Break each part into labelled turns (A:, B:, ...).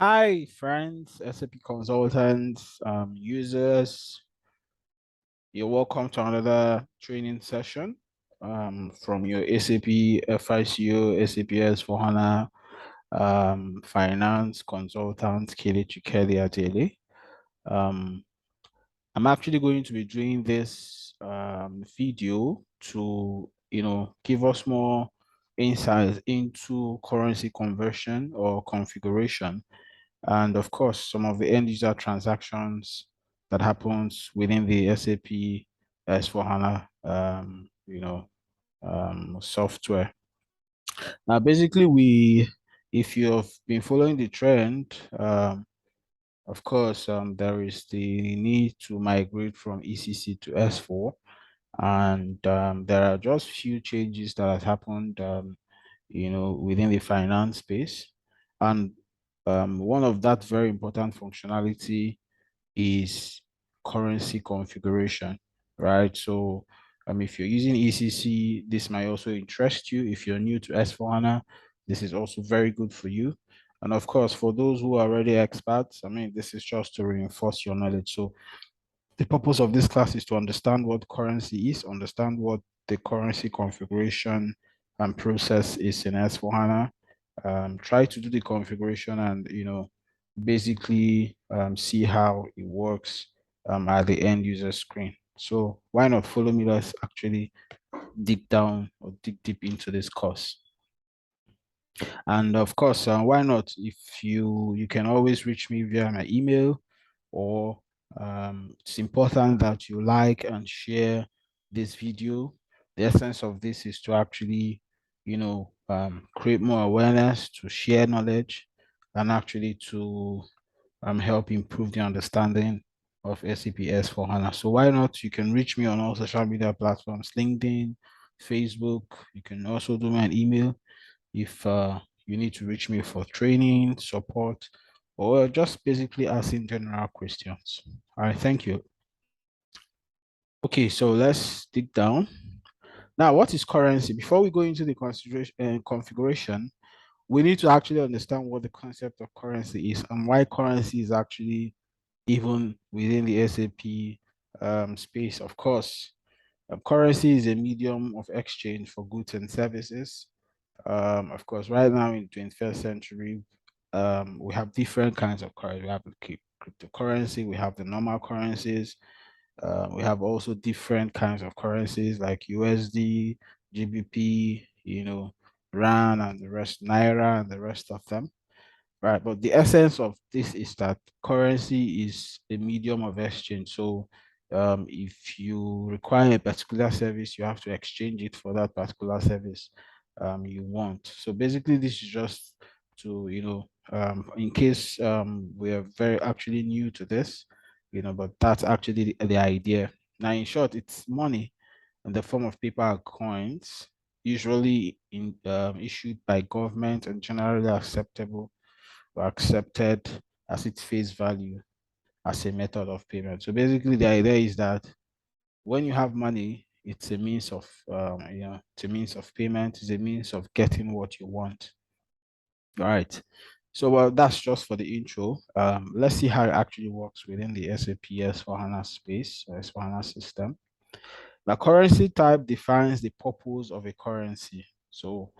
A: Hi, friends, SAP consultants, users. You're welcome to another training session from your SAP FICO, SAP S/4HANA finance consultant, Kelechi Kelly Adele. Um, I'm actually going to be doing this video to, give us more insights into currency conversion or configuration and of course some of the end user transactions that happens within the SAP S/4HANA software. Now basically if you have been following the trend, of course there is the need to migrate from ECC to S4, and there are just few changes that has happened within the finance space. And one of that very important functionality is currency configuration, right? So if you're using ECC, this might also interest you. If you're new to S4HANA, this is also very good for you. And of course, for those who are already experts, this is just to reinforce your knowledge. So the purpose of this class is to understand what currency is, understand what the currency configuration and process is in S4HANA. Try to do the configuration and, basically see how it works at the end user screen. So why not follow me? Let's actually dig down or dig deep into this course. And of course, why not? If you can always reach me via my email, or it's important that you like and share this video. The essence of this is to actually, create more awareness, to share knowledge, and actually to help improve the understanding of SAP S/4HANA. So why not? You can reach me on all social media platforms, LinkedIn, Facebook. You can also do me an email if you need to reach me for training, support, or just basically asking general questions. All right, thank you. Okay, so let's dig down. Now, what is currency? Before we go into the consideration and configuration, we need to actually understand what the concept of currency is and why currency is actually even within the SAP space. Of course, currency is a medium of exchange for goods and services. Of course, right now in 21st century, we have different kinds of currency. We have the cryptocurrency, we have the normal currencies, we have also different kinds of currencies like USD, GBP, RAN and the rest, Naira and the rest of them. Right, but the essence of this is that currency is a medium of exchange. So, if you require a particular service, you have to exchange it for that particular service you want. So basically, this is just to, in case we are very actually new to this, but that's actually the idea. Now, in short, it's money in the form of paper or coins, usually issued by government and generally acceptable or accepted as its face value as a method of payment. So basically, the idea is that when you have money, it's a means of, it's a means of payment, it's a means of getting what you want. All right. So that's just for the intro. Let's see how it actually works within the SAP S/4HANA space, S/4HANA system. The currency type defines the purpose of a currency. So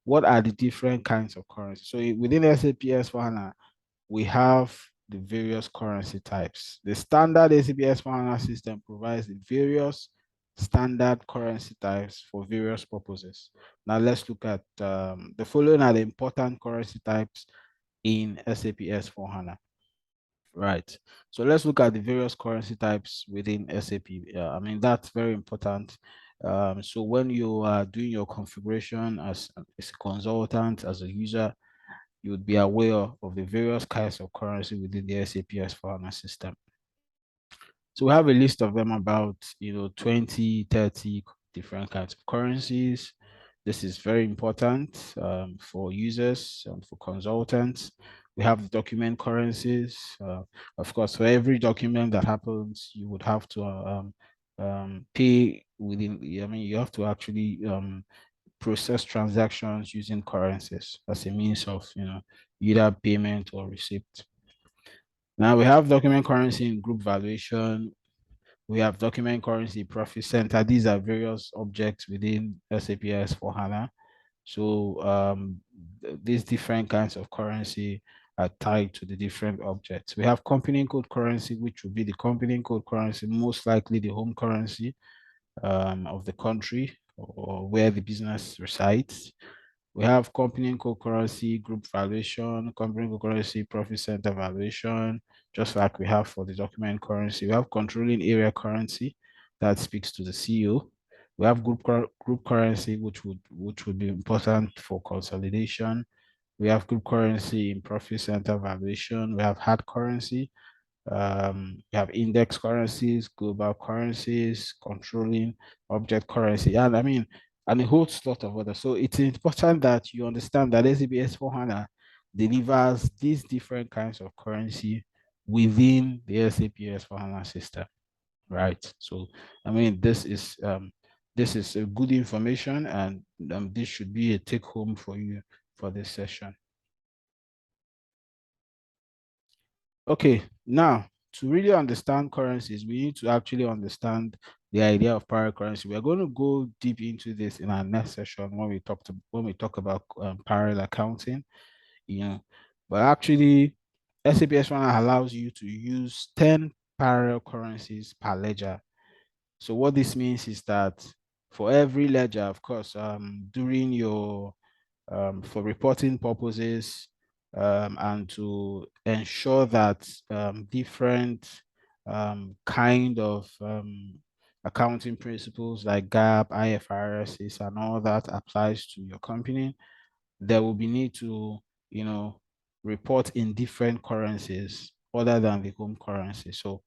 A: what are the different kinds of currency? So within SAP S/4HANA, we have the various currency types. The standard SAP S/4HANA system provides the various standard currency types for various purposes. Now let's look at the following are the important currency types in SAP S/4HANA. Right. So let's look at the various currency types within SAP. That's very important. So when you are doing your configuration as a consultant, as a user, you would be aware of the various kinds of currency within the SAP S/4HANA system. So we have a list of them, about 20, 30 different kinds of currencies. This is very important for users and for consultants. We have the document currencies. Of course, for every document that happens, you would have to pay within. You have to actually process transactions using currencies as a means of, either payment or receipt. Now we have document currency in group valuation. We have document currency profit center. These are various objects within SAP S/4HANA. So these different kinds of currency are tied to the different objects. We have company code currency, which will be the company code currency, most likely the home currency of the country or where the business resides. We have company co-currency, group valuation, company co-currency, profit center valuation, just like we have for the document currency. We have controlling area currency that speaks to the CEO. We have group currency, which would be important for consolidation. We have group currency in profit center valuation. We have hard currency, we have index currencies, global currencies, controlling object currency, and I mean, and a whole lot of others. So it's important that you understand that SAP S/4HANA delivers these different kinds of currency within the SAP S/4HANA system, right? So I mean, this is a good information, and this should be a take home for you for this session. Okay, now to really understand currencies, we need to actually understand the idea of parallel currency. We are going to go deep into this in our next session when we talk about parallel accounting. You know, but actually, SAP S/4HANA allows you to use 10 parallel currencies per ledger. So what this means is that for every ledger, of course, during your for reporting purposes, and to ensure that different kind of accounting principles like GAAP, IFRS, and all that applies to your company, there will be need to, report in different currencies other than the home currency. So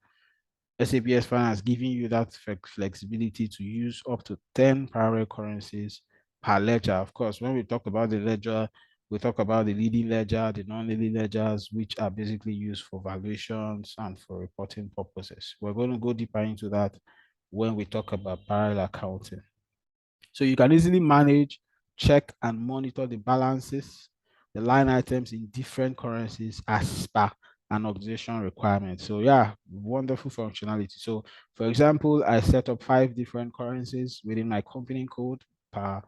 A: SAP S/4HANA has given you that flexibility to use up to 10 parallel currencies per ledger. Of course, when we talk about the ledger, we talk about the leading ledger, the non-leading ledgers, which are basically used for valuations and for reporting purposes. We're going to go deeper into that when we talk about parallel accounting. So you can easily manage, check, and monitor the balances, the line items in different currencies as per an organization requirement. So yeah, wonderful functionality. So for example, I set up 5 different currencies within my company code per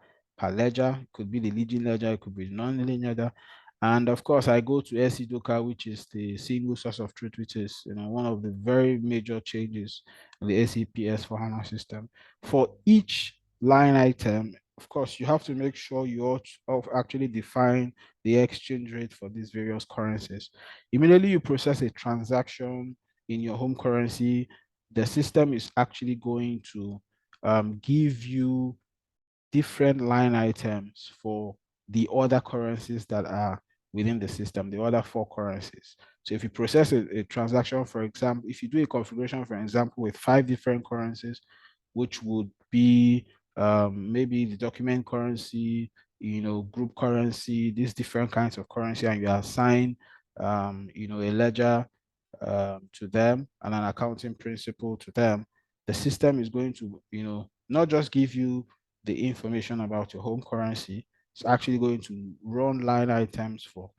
A: ledger. It could be the leading ledger, it could be the non-leading ledger. And of course, I go to SEDOCA, which is the single source of truth, which is one of the very major changes in the SAP S/4HANA system. For each line item, of course, you have to make sure you actually define the exchange rate for these various currencies. Immediately you process a transaction in your home currency, the system is actually going to give you different line items for the other currencies that are within the system, the other 4 currencies. So if you process a transaction, for example, if you do a configuration, for example, with 5 different currencies, which would be maybe the document currency, group currency, these different kinds of currency, and you assign, a ledger to them and an accounting principle to them, the system is going to, not just give you the information about your home currency, it's actually going to run line items for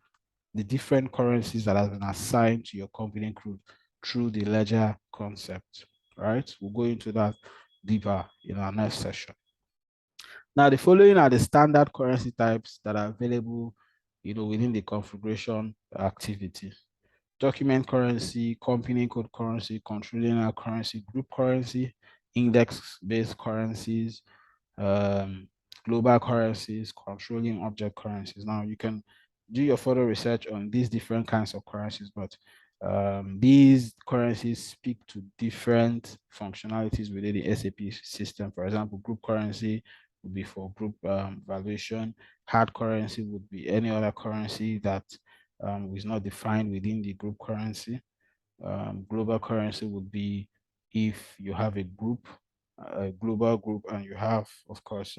A: the different currencies that have been assigned to your company group through the ledger concept, right? We'll go into that deeper in our next session. Now, the following are the standard currency types that are available, within the configuration activity: document currency, company code currency, controlling currency, group currency, index-based currencies, um, global currencies, controlling object currencies. Now, you can do your further research on these different kinds of currencies, but these currencies speak to different functionalities within the SAP system. For example, group currency would be for group valuation. Hard currency would be any other currency that is not defined within the group currency. Global currency would be if you have a group, a global group, and you have, of course,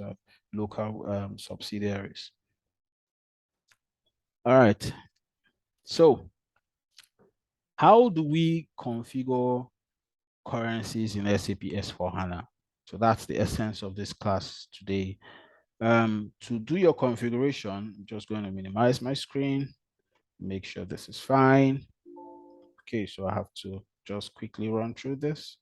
A: local subsidiaries. All right. So how do we configure currencies in SAP S/4HANA? So that's the essence of this class today. To do your configuration, I'm just going to minimize my screen, make sure this is fine. Okay, so I have to just quickly run through this.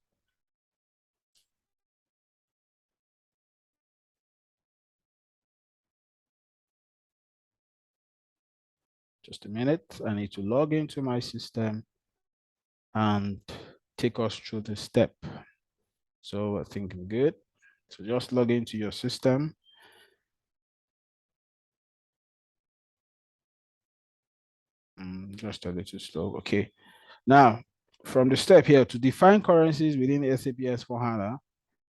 A: Just a minute. I need to log into my system and take us through the step. So I think I'm good. So just log into your system. Just a little slow. Okay. Now, from the step here to define currencies within SAP S/4HANA,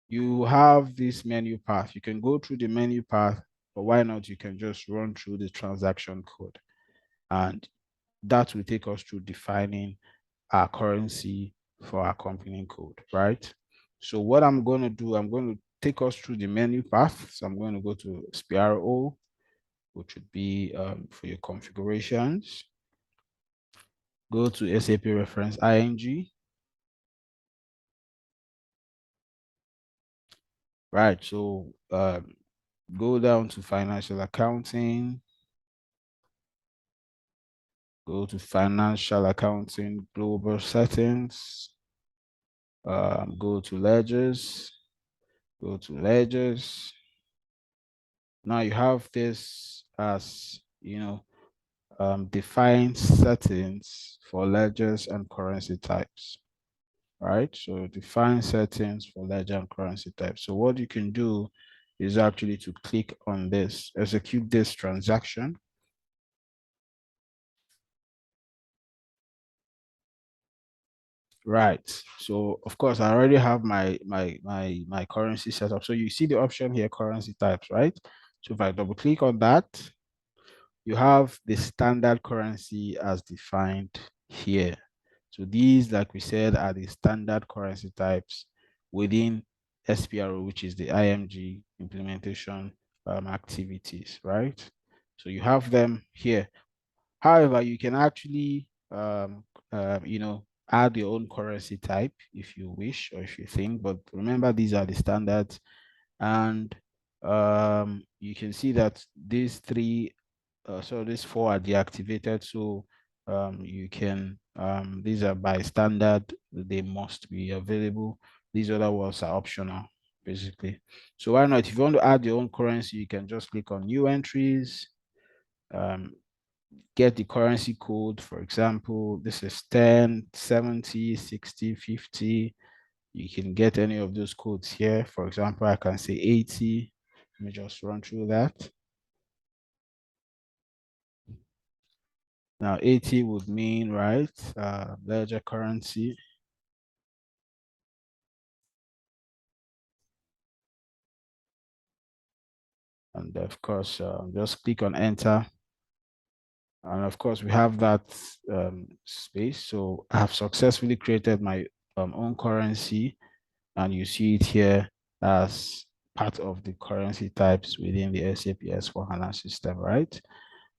A: you have this menu path. You can go through the menu path, but why not? You can just run through the transaction code, and that will take us through defining our currency for our company code, right? So what I'm going to do, I'm going to take us through the menu path. So I'm going to go to SPRO, which would be for your configurations. Go to SAP reference ING. Right, so go down to financial accounting, go to financial accounting, global settings, go to ledgers, go to ledgers. Now you have this as, define settings for ledgers and currency types, right? So define settings for ledger and currency types. So what you can do is actually to click on this, execute this transaction. Right. So of course I already have my currency set up. So you see the option here, currency types, right? So if I double click on that, you have the standard currency as defined here. So these, like we said, are the standard currency types within SPRO, which is the IMG implementation activities, right? So you have them here. However, you can actually, add your own currency type if you wish or if you think. But remember, these are the standards, and you can see that these three, so these four are deactivated. So you can, these are by standard; they must be available. These other ones are optional, basically. So why not? If you want to add your own currency, you can just click on New Entries. Um, get the currency code. For example, this is 10, 70, 60, 50. You can get any of those codes here. For example, I can say 80. Let me just run through that. Now, 80 would mean, right, ledger currency. And of course, just click on enter. And of course, we have that space. So I have successfully created my own currency, and you see it here as part of the currency types within the SAP S/4HANA system, right?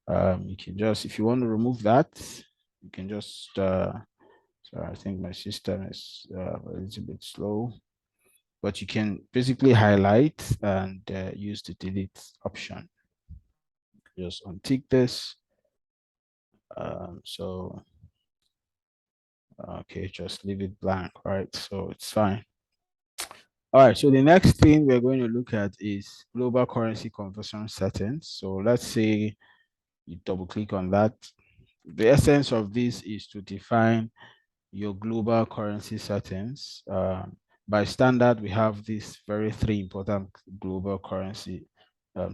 A: You can just, if you want to remove that, you can just, sorry, I think my system is a little bit slow, but you can basically highlight and use the delete option. Just untick this. So, okay, just leave it blank, right? So it's fine. All right, so the next thing we're going to look at is global currency conversion settings. So let's say you double click on that. The essence of this is to define your global currency settings. By standard, we have these very three important global currency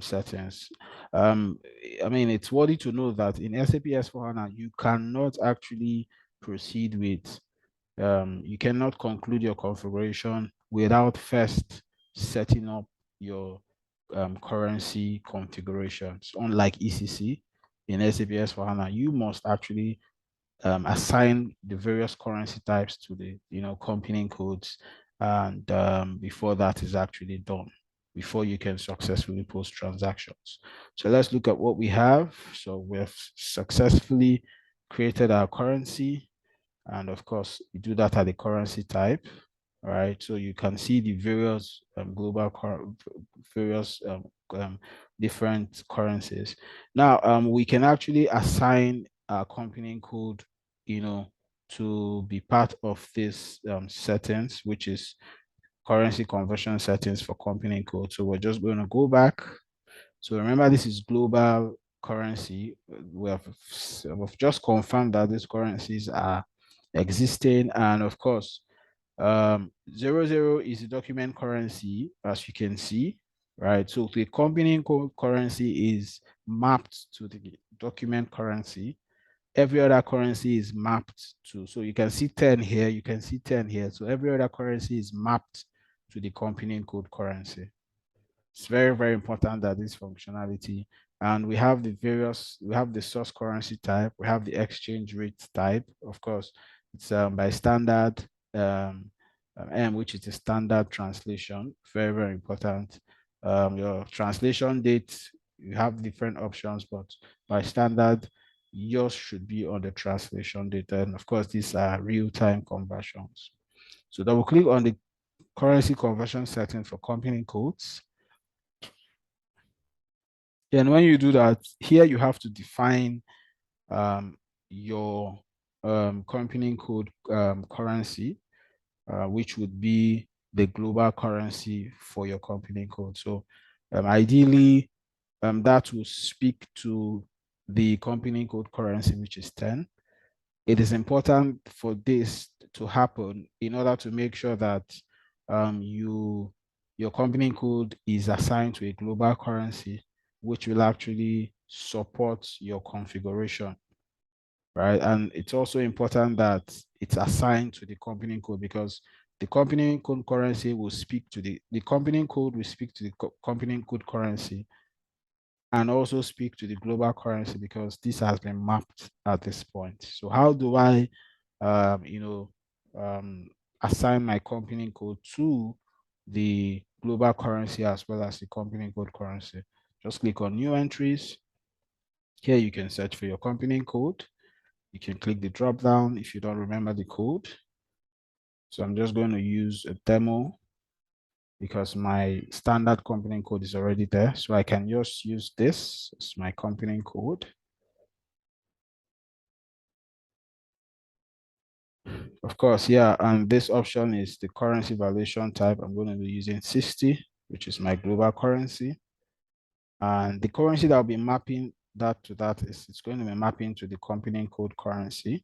A: settings. Um, I mean, it's worthy to know that in SAP S/4HANA, you cannot actually proceed with you cannot conclude your configuration without first setting up your currency configurations. Unlike ECC in SAP S/4HANA, you must actually assign the various currency types to the company codes, and before that is actually done, before you can successfully post transactions. So let's look at what we have. So we have successfully created our currency. And of course, you do that at the currency type. right? So you can see the various various different currencies. Now, we can actually assign a company code, you know, to be part of this settings, which is currency conversion settings for company code. So we're just going to go back. So remember, this is global currency. We've just confirmed that these currencies are existing, and of course, 00 is the document currency, as you can see, right? So the company code currency is mapped to the document currency. Every other currency is mapped to, so you can see 10 here, you can see 10 here. So every other currency is mapped to the company code currency. It's very, very important that this functionality, and we have the source currency type, we have the exchange rate type. Of course, it's by standard M, which is the standard translation. Very, very important. Your translation date, you have different options, but by standard, yours should be on the translation date. And of course, these are real-time conversions. So double click on the currency conversion setting for company codes. And when you do that, here you have to define um, your company code currency, which would be the global currency for your company code. So ideally, that will speak to the company code currency, which is 10. It is important for this to happen in order to make sure that your company code is assigned to a global currency, which will actually support your configuration, right? And it's also important that it's assigned to the company code, because the company code currency will speak to the company code will speak to the company code currency, and also speak to the global currency, because this has been mapped at this point. So how do I, you know, assign my company code to the global currency as well as the company code currency? Just click on new entries. Here you can search for your company code. You can click the drop down if you don't remember the code. So I'm just going to use a demo because my standard company code is already there. So I can just use this as my company code. Of course, yeah, and this option is the currency valuation type. I'm going to be using 60, which is my global currency. And the currency that I'll be mapping that to that is it's going to be mapping to the company code currency.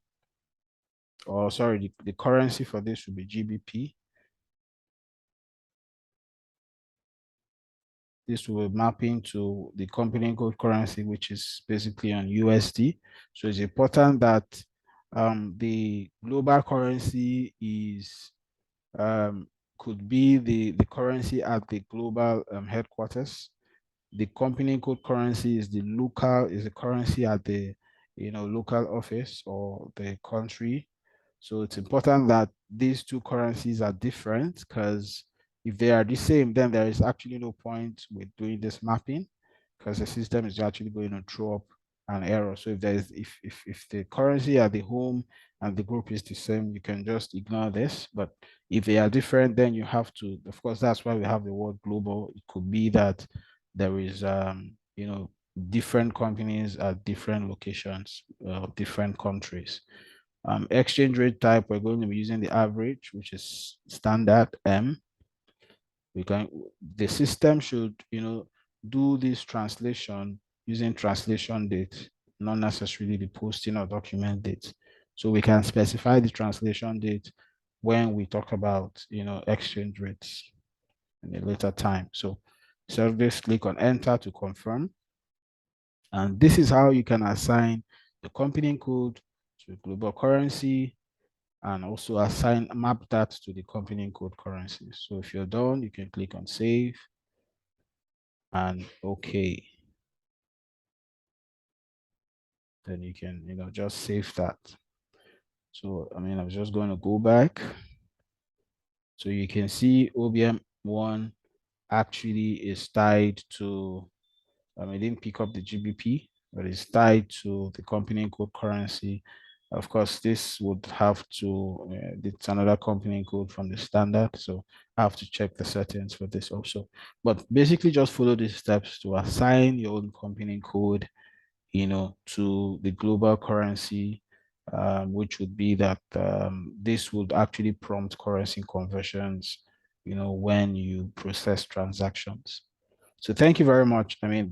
A: Or sorry, the currency for this would be GBP. This will be mapping to the company code currency, which is basically on USD. So it's important that the global currency is could be the currency at the global headquarters. The company code currency is the currency at the local office or the country. So it's important that these two currencies are different, because if they are the same, then there is actually no point with doing this mapping, because the system is actually going to throw up an error. So if there is if the currency at the home and the group is the same, you can just ignore this. But if they are different, then you have to, of course, that's why we have the word global. It could be that there is different companies at different locations, different countries. Exchange rate type, we're going to be using the average, which is standard M. The system should, do this translation using translation date, not necessarily the posting or document date. So we can specify the translation date when we talk about, exchange rates in a later time. So just click on enter to confirm. And this is how you can assign the company code to global currency, and also map that to the company code currency. So if you're done, you can click on save and okay. Then you can, just save that. So, I'm just going to go back. So you can see OBM1 actually is tied to, I didn't pick up the GBP, but it's tied to the company code currency. Of course, this would have to, it's another company code from the standard. So I have to check the settings for this also. But basically just follow these steps to assign your own company code, to the global currency, which would be that this would actually prompt currency conversions, when you process transactions. So thank you very much. I mean,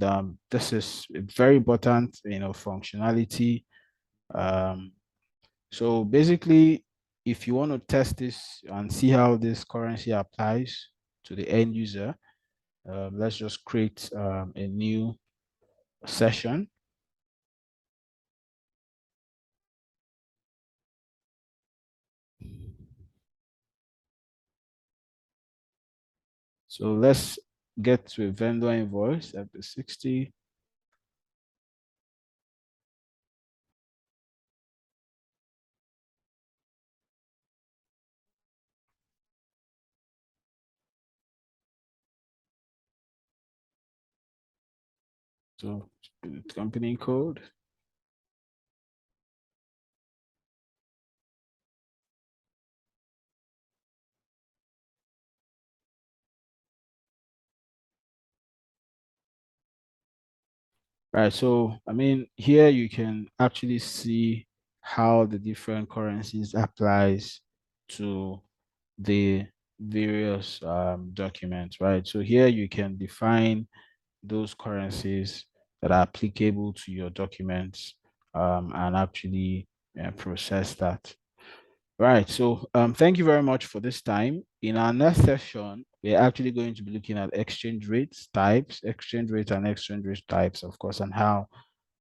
A: this is a very important, functionality. Um, so basically, if you want to test this and see how this currency applies to the end user, let's just create a new session. So let's get to a vendor invoice at the 60. So company code. Right. So, I mean, here you can actually see how the different currencies applies to the various documents, right? So here you can define those currencies that are applicable to your documents, and actually process that. Right. So thank you very much for this time. In our next session, we're actually going to be looking at exchange rates types, exchange rates and exchange rate types, of course, and how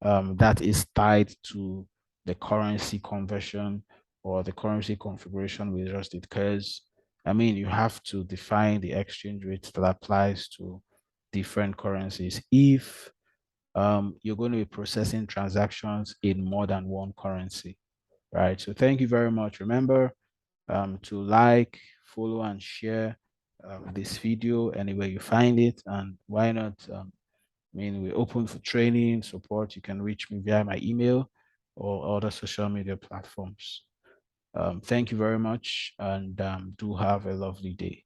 A: that is tied to the currency conversion or the currency configuration we just did. Because I mean, you have to define the exchange rate that applies to different currencies if you're going to be processing transactions in more than one currency, right? So thank you very much. Remember to like, follow, and share this video anywhere you find it. And why not? I mean, we're open for training, support. You can reach me via my email or other social media platforms. Thank you very much, and do have a lovely day.